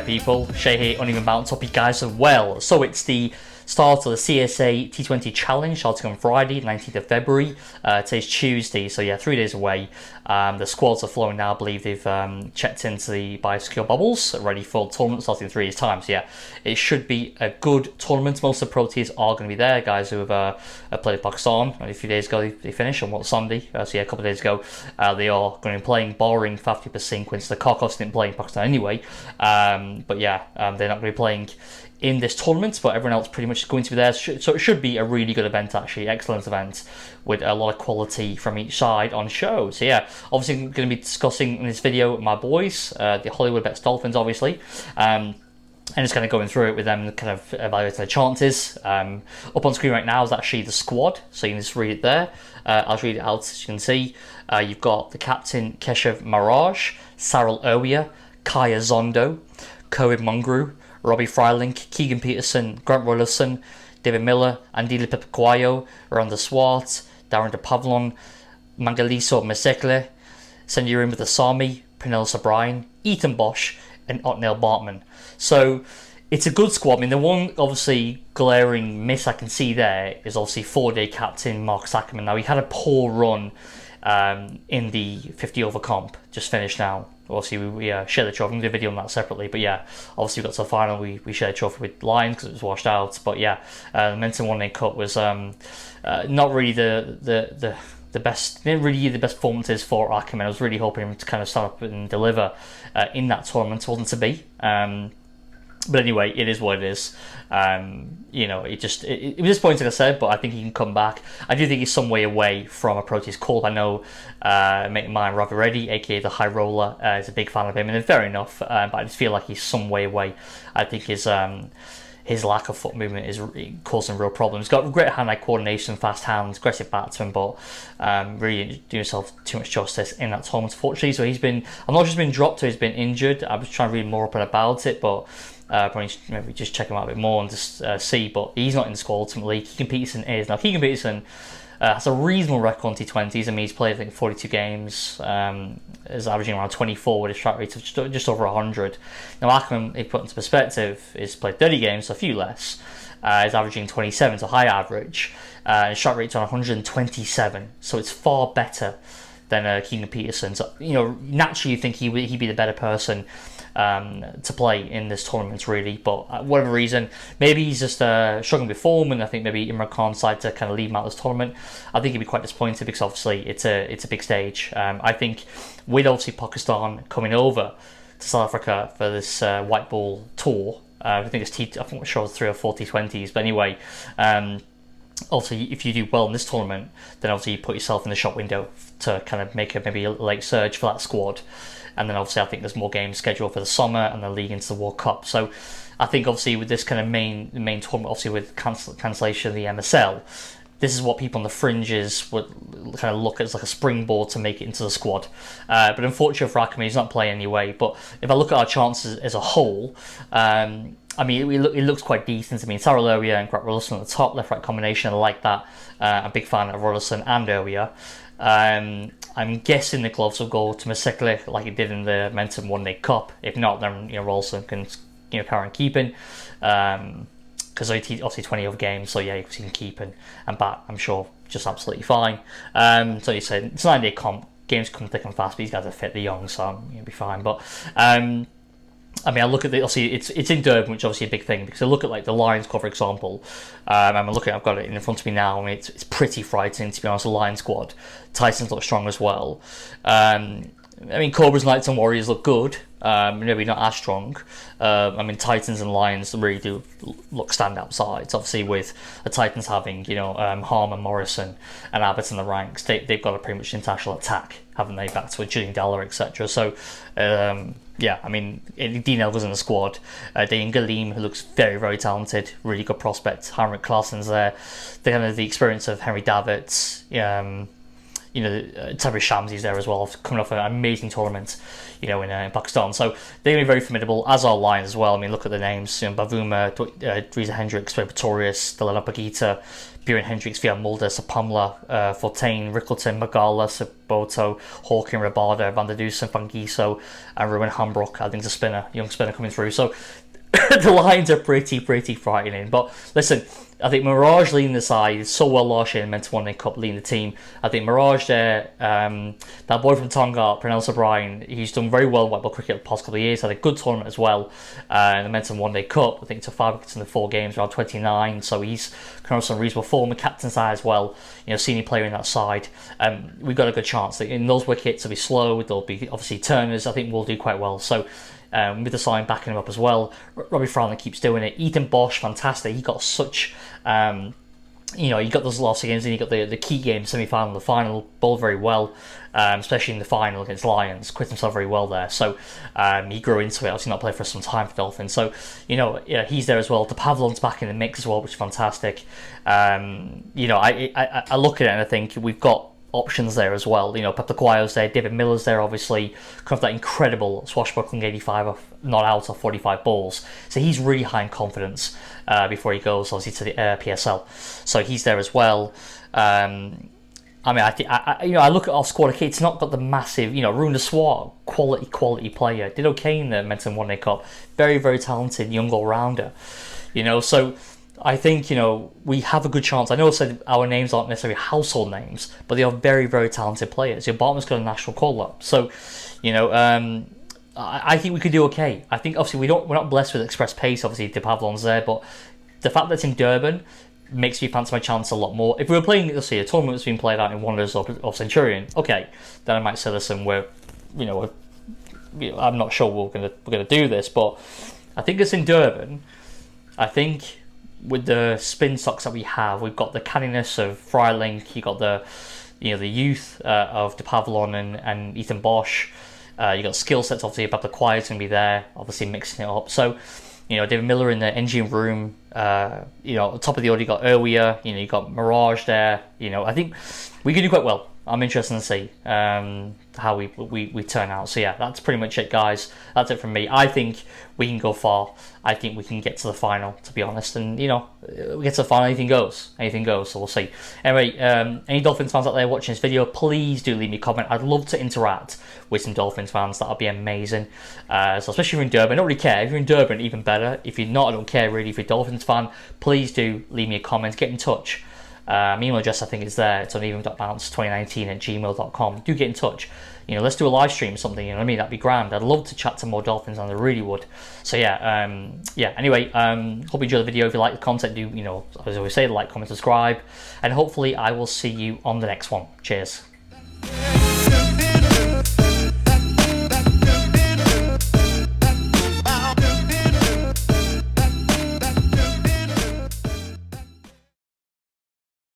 people, Shay here, Uneven Mountain Top, you guys as well. So it's the start of the Csa T20 challenge, starting on Friday, 19th of February. Today's Tuesday, so yeah, 3 days away. The squads are flowing now. I believe they've checked into the biosecure bubbles, ready for tournament starting in 3 days' time. So yeah, it should be a good tournament. Most of the pro tiers are going to be there, guys who have played Pakistan. A few days ago they finished on Sunday. So yeah, a couple of days ago they are going to be playing, barring Fafty per sequence. The Kokos didn't play in Pakistan anyway. But yeah, they're not going to be playing in this tournament, but everyone else pretty much is going to be there. So it should be a really good event, actually. Excellent event with a lot of quality from each side on show. So yeah, obviously I'm going to be discussing in this video my boys, the Hollywood Bets Dolphins, obviously. And just kind of going through it with them, kind of evaluating their chances. Up on screen right now is actually the squad, so you can just read it there. I'll read it out as you can see. You've got the captain Keshav Maraj, Saril Owiya, Kaya Zondo, Cohen Mungru, Robbie Freilink, Keegan Peterson, Grant Rollerson, David Miller, Andile Pepequayo, Rhonda Swart, Darren De Pavlon, Mangaliso Mesekle, Senjurim with Asami, Penelope O'Brien, Ethan Bosch, and Otniel Bartman. So it's a good squad. I mean, the one obviously glaring miss I can see there is obviously 4-day captain Mark Ackerman. Now, he had a poor run in the 50 over comp, just finished now. Obviously, we shared the trophy. I'm going to do a video on that separately. But yeah, obviously, we got to the final. We shared a trophy with Lions because it was washed out. But yeah, the Menton 1-day cut was not really the best, didn't really give the best performances for Ackerman. I was really hoping him to kind of start up and deliver in that tournament. It wasn't to be. But anyway, it is what it is. You know, it was disappointing, like I said, but I think he can come back. I do think he's some way away from a Proteas call. I know mate of mine, Ravi Reddy, aka the High Roller, is a big fan of him, and fair enough. But I just feel like he's some way away. I think his lack of foot movement is causing real problems. He's got great hand-eye coordination, fast hands, aggressive batsman, but really didn't do himself too much justice in that tournament, unfortunately. So I'm not just been dropped, he's been injured. I was trying to read more up about it, but probably maybe just check him out a bit more and just see. But he's not in the squad ultimately. Keegan Peterson is. Now, Keegan Peterson has a reasonable record on T20s. I mean, he's played, I think, 42 games. Is averaging around 24 with a strike rate of just over 100. Now, Ackerman, if put into perspective, is played 30 games, so a few less. Is averaging 27, so high average. His strike rate's on 127, so it's far better than Keegan Peterson. So, you know, naturally you think he'd be the better person to play in this tournament, really, but whatever reason, maybe he's just struggling with form, and I think maybe Imran Khan decided to kind of leave him out of this tournament. I think he'd be quite disappointed because obviously it's a big stage. I think with obviously Pakistan coming over to South Africa for this white ball tour, I think I'm not sure it's 3 or 4 T20s, but anyway, obviously if you do well in this tournament, then obviously you put yourself in the shop window to kind of make maybe a late surge for that squad. And then obviously I think there's more games scheduled for the summer and the league into the World Cup. So I think obviously with this kind of main tournament, obviously with cancellation of the MSL, this is what people on the fringes would kind of look at as like a springboard to make it into the squad. But unfortunately for Ackerman, he's not playing anyway. But if I look at our chances as a whole, I mean, it looks quite decent. I mean, Saril Owiya and Grant Rollerson at the top, left-right combination, I like that. I'm a big fan of Rollerson and Owiya. I'm guessing the gloves will go to Mesekle like it did in the Menton 1-day cup. If not, then Rollerson can carry on keeping. Because obviously 20 over games, so yeah, you can keep and bat, I'm sure, just absolutely fine. So you said it's a 9-day comp, games come thick and fast, but these guys are fit, they're young, so you'll be fine. But I mean, I look at obviously it's in Durban, which is obviously a big thing, because I look at like the Lions squad, for example. I'm looking, I've got it in front of me now. I mean, it's pretty frightening, to be honest. The Lions squad, Titans look strong as well. I mean, Cobras, Knights, and Warriors look good. Maybe not as strong. I mean, Titans and Lions really do look standout sides. Obviously, with the Titans having Harman, Morrison, and Abbott in the ranks, they've got a pretty much international attack, haven't they? Back to Julian Dalla, etc. So, yeah, I mean, Dean Elga's in the squad. Dane Galeem, who looks very, very talented, really good prospect. Henrik Claessen's there. The experience of Henry Davids. you know, Tabriz Shamsi's there as well, coming off an amazing tournament, you know, in Pakistan. So they're going to be very formidable, as are Lions as well. I mean, look at the names: you know, Bavuma, Driza Hendricks, very Pretorius, Delena Pagita, Bjorn Hendricks, Via Mulder, Sapamla, Fortain, Rickleton, Magala, Saboto, Hawking, Rabada, Van der Dusen, Van Giso, and Ruben Hambrook. I think it's a spinner, young spinner coming through. So the Lions are pretty frightening. But listen, I think Mirage leading the side so well last year and meant to win the cup, leading the team. I think Mirage there, that boy from Tonga, Pernell O'Brien, he's done very well in white ball cricket the past couple of years. Had a good tournament as well. And the Menton One Day Cup, I think took 5 wickets in the 4 games, around 29. So he's kind of some reasonable form. The captain side as well, you know, senior player in that side. We've got a good chance. In those wickets, they'll be slow. There'll be obviously turners. I think we'll do quite well. So. With the sign backing him up as well. Robbie Fowler keeps doing it. Ethan Bosch, fantastic. He got such, you know, you got those last games and you got the key game, semi-final, the final, bowled very well, especially in the final against Lions. Quit himself very well there. So he grew into it. Obviously not played for some time for Dolphins. So, you know, yeah, he's there as well. The Pavlon's back in the mix as well, which is fantastic. You know, I look at it and I think we've got options there as well. You know, Pep Taquayo's there, David Miller's there, obviously, kind of that incredible swashbuckling 85 off, not out of 45 balls. So he's really high in confidence before he goes, obviously, to the PSL. So he's there as well. I mean, you know, I look at our squad. Okay, it's not got the massive, you know, Runa Swat, quality player. Did okay in the Menton One Day Cup. Very talented young all-rounder. You know, so I think, you know, we have a good chance. I know I said our names aren't necessarily household names, but they are very talented players. Your Bartman's got a national call-up. So, you know, I think we could do okay. I think, obviously, we're not blessed with express pace. Obviously, De Pavlon's there, but the fact that it's in Durban makes me fancy my chance a lot more. If we were playing, let's see, a tournament that's been played out in Wanderers or Centurion, okay, then I might say, listen, I'm not sure we're gonna do this, but I think it's in Durban. I think with the spin stocks that we have, we've got the canniness of Freiling, you got the youth of De Pavlon and Ethan Bosch. You got skill sets, obviously, about the Quiet's going to be there, obviously mixing it up. So, you know, David Miller in the engine room, you know, top of the order, you got Erwia, you know, you got Mirage there. You know, I think we can do quite well. I'm interested to see how we turn out. So yeah, that's pretty much it, guys. That's it from me. I think we can go far. I think we can get to the final, to be honest. And, you know, we get to the final, anything goes. So we'll see. Anyway, any Dolphins fans out there watching this video, please do leave me a comment. I'd love to interact with some Dolphins fans. That would be amazing. So especially if you're in Durban, I don't really care. If you're in Durban, even better. If you're not, I don't care really. If you're a Dolphins fan, please do leave me a comment. Get in touch. My email address, I think, is there. It's on even.bounce2019@gmail.com. Do get in touch. You know, let's do a live stream or something. You know what I mean? That'd be grand. I'd love to chat to more Dolphins, and I really would. So yeah, Anyway, hope you enjoy the video. If you like the content, do, you know, as I always say, like, comment, subscribe, and hopefully I will see you on the next one. Cheers.